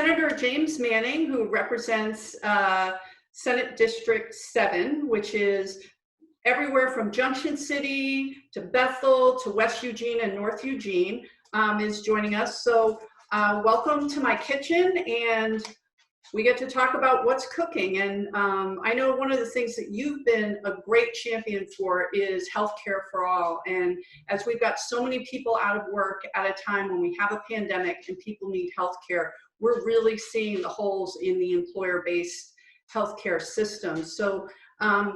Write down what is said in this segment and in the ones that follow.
Senator James Manning, who represents Senate District 7, which is everywhere from Junction City to Bethel to West Eugene and North Eugene, is joining us. So welcome to my kitchen, and we get to talk about what's cooking. And I know one of the things that you've been a great champion for is healthcare for all. And as we've got so many people out of work at a time when we have a pandemic and people need healthcare, we're really seeing the holes in the employer-based healthcare system. So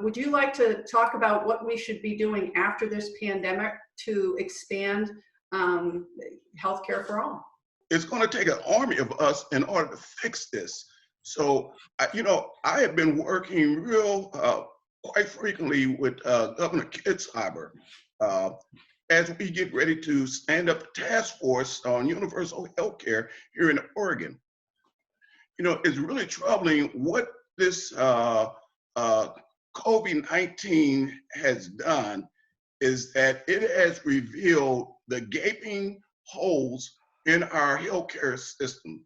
would you like to talk about what we should be doing after this pandemic to expand healthcare for all? It's going to take an army of us in order to fix this. So, I have been working quite frequently with Governor Kitzhaber as we get ready to stand up the task force on universal health care here in Oregon. It's really troubling what this COVID-19 has done is that it has revealed the gaping holes in our healthcare system.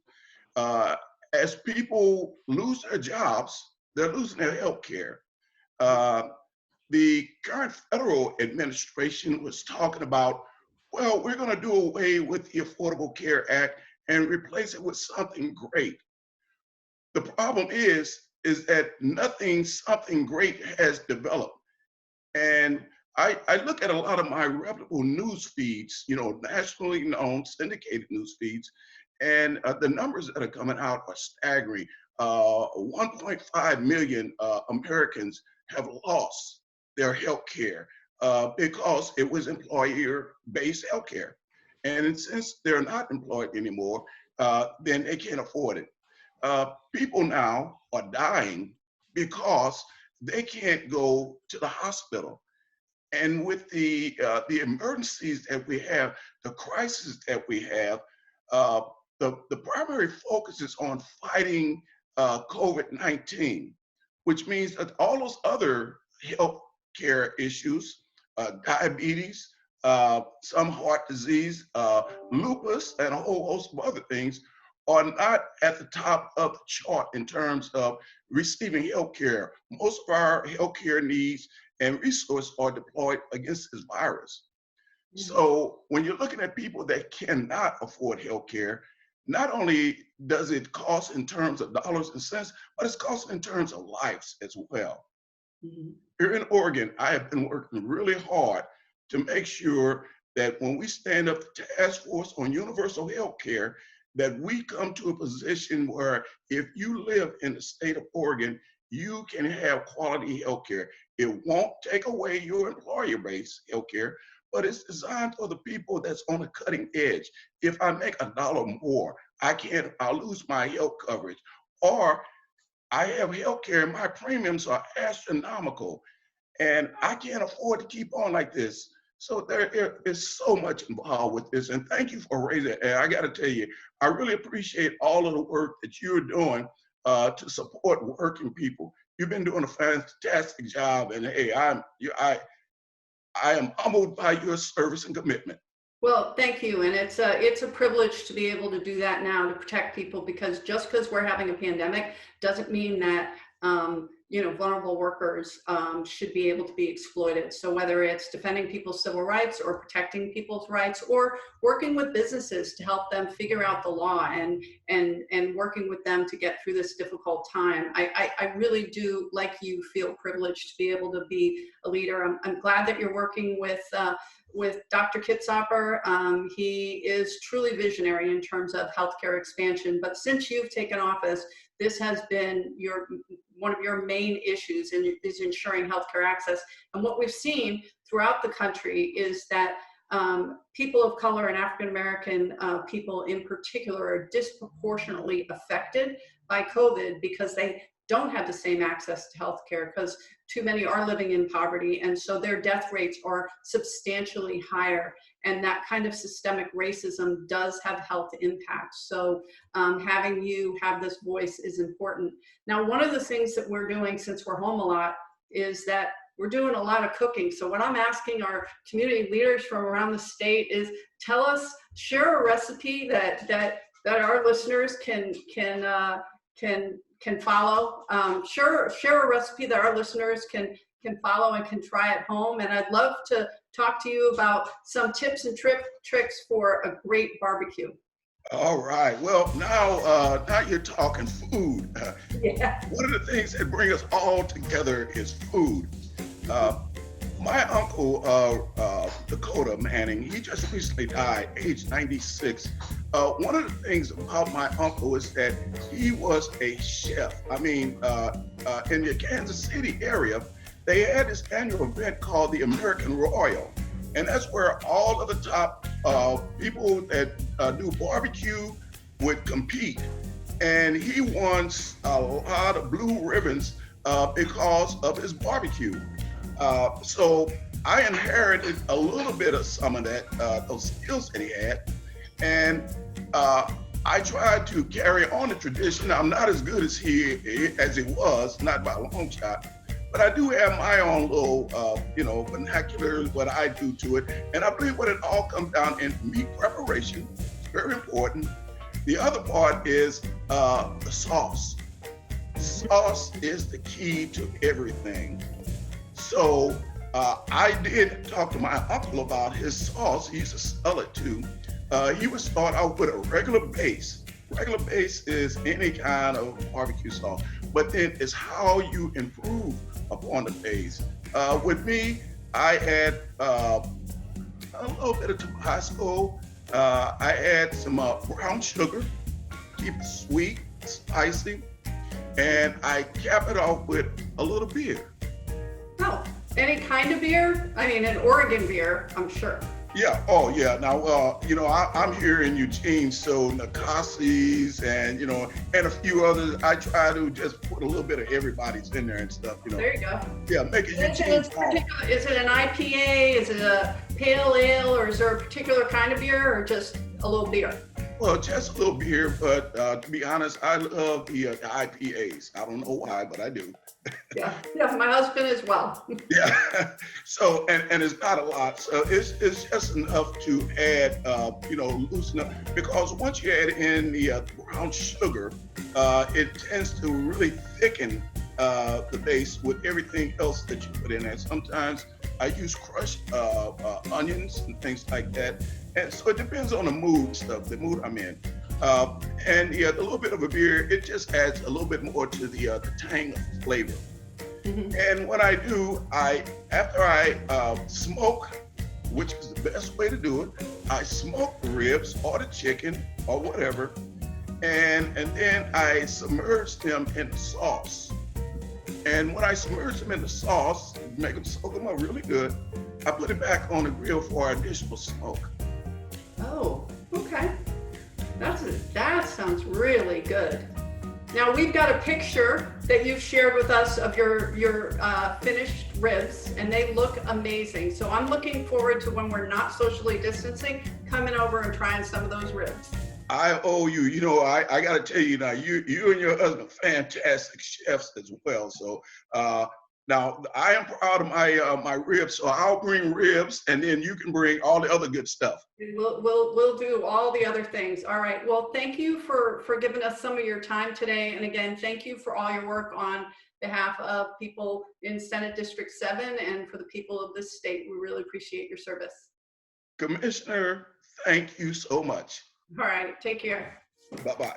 As people lose their jobs, they're losing their health care. The current federal administration was talking about, well, we're going to do away with the Affordable Care Act and replace it with something great. The problem is that something great has developed. And I look at a lot of my reputable news feeds, nationally known syndicated news feeds, and the numbers that are coming out are staggering. 1.5 million Americans have lost their health care because it was employer-based health care. And since they're not employed anymore, then they can't afford it. People now are dying because they can't go to the hospital. And with the emergencies that we have, the crisis that we have, the primary focus is on fighting COVID-19, which means that all those other health care issues, diabetes, some heart disease, lupus, and a whole host of other things are not at the top of the chart in terms of receiving health care. Most of our health care needs and resources are deployed against this virus. So when you're looking at people that cannot afford health care, not only does it cost in terms of dollars and cents, but it's costing in terms of lives as well. Here in Oregon, I have been working really hard to make sure that when we stand up the task force on universal health care, that we come to a position where if you live in the state of Oregon, you can have quality health care. It won't take away your employer-based health care, but it's designed for the people that's on the cutting edge. If I make $1 more, I'll lose my health coverage. Or I have health care and my premiums are astronomical and I can't afford to keep on like this. So there is so much involved with this, and thank you for raising it. And I got to tell you, I really appreciate all of the work that you're doing to support working people. You've been doing a fantastic job, and hey, I am humbled by your service and commitment. Well, thank you, and it's a privilege to be able to do that now to protect people, because just because we're having a pandemic doesn't mean that vulnerable workers should be able to be exploited. So whether it's defending people's civil rights or protecting people's rights or working with businesses to help them figure out the law and working with them to get through this difficult time, I really do, like you, feel privileged to be able to be a leader. I'm glad that you're working with Dr. Kitzhaber. He is truly visionary in terms of healthcare expansion, but since you've taken office, this has been one of your main issues, and is ensuring healthcare access. And what we've seen throughout the country is that people of color and African-American people in particular are disproportionately affected by COVID because they don't have the same access to healthcare, because too many are living in poverty, and so their death rates are substantially higher. And that kind of systemic racism does have health impacts. So having you have this voice is important. Now, one of the things that we're doing, since we're home a lot, is that we're doing a lot of cooking. So what I'm asking our community leaders from around the state is, share a recipe that that our listeners can follow. Share a recipe that our listeners can follow and can try at home. And I'd love to talk to you about some tips and tricks for a great barbecue. All right. Well, now you're talking food. Yeah. One of the things that bring us all together is food. Uh, my uncle, Dakota Manning, he just recently died, age 96. One of the things about my uncle is that he was a chef. I mean, in the Kansas City area, they had this annual event called the American Royal. And that's where all of the top people that do barbecue would compete. And he won a lot of blue ribbons because of his barbecue. So I inherited a little bit of some of that, those skills that he had. And I tried to carry on the tradition. I'm not as good as he was, not by a long shot. But I do have my own little, vernacular, what I do to it. And I believe what it all comes down in meat preparation. It's very important. The other part is the sauce. Sauce is the key to everything. So I did talk to my uncle about his sauce. He used to sell it too. He would start out with a regular base. Regular base is any kind of barbecue sauce, but then it's how you improve upon the base. With me, I add a little bit of Tabasco. I add some brown sugar, keep it sweet, spicy, and I cap it off with a little beer. Oh, any kind of beer? I mean, an Oregon beer, I'm sure. Yeah. Oh, yeah. Now, I'm here in Eugene, so Nicasis and a few others. I try to just put a little bit of everybody's in there and stuff. There you go. Yeah, make it Eugene. Is it an IPA? Is it a pale ale? Or is there a particular kind of beer or just a little beer? Well, just a little beer, but to be honest, I love the IPAs. I don't know why, but I do. Yeah, my husband as well. Yeah. So, and it's not a lot. So it's just enough to add, loosen up. Because once you add in the brown sugar, it tends to really thicken the base with everything else that you put in there. Sometimes I use crushed onions and things like that. And so it depends on the mood and stuff, the mood I'm in. And a little bit of a beer, it just adds a little bit more to the tang of the flavor. Mm-hmm. And what I do, after I smoke, which is the best way to do it, I smoke the ribs or the chicken or whatever, and then I submerge them in the sauce. And when I submerge them in the sauce, make them soak them up really good, I put it back on the grill for additional smoke. Oh, okay. That sounds really good. Now we've got a picture that you've shared with us of your finished ribs, and they look amazing. So I'm looking forward to when we're not socially distancing, coming over and trying some of those ribs. I owe you. I got to tell you now, you and your husband, fantastic chefs as well. So now I am proud of my ribs. So I'll bring ribs, and then you can bring all the other good stuff. We'll do all the other things. All right. Well, thank you for giving us some of your time today. And again, thank you for all your work on behalf of people in Senate District 7 and for the people of this state. We really appreciate your service. Commissioner, thank you so much. All right. Take care. Bye-bye.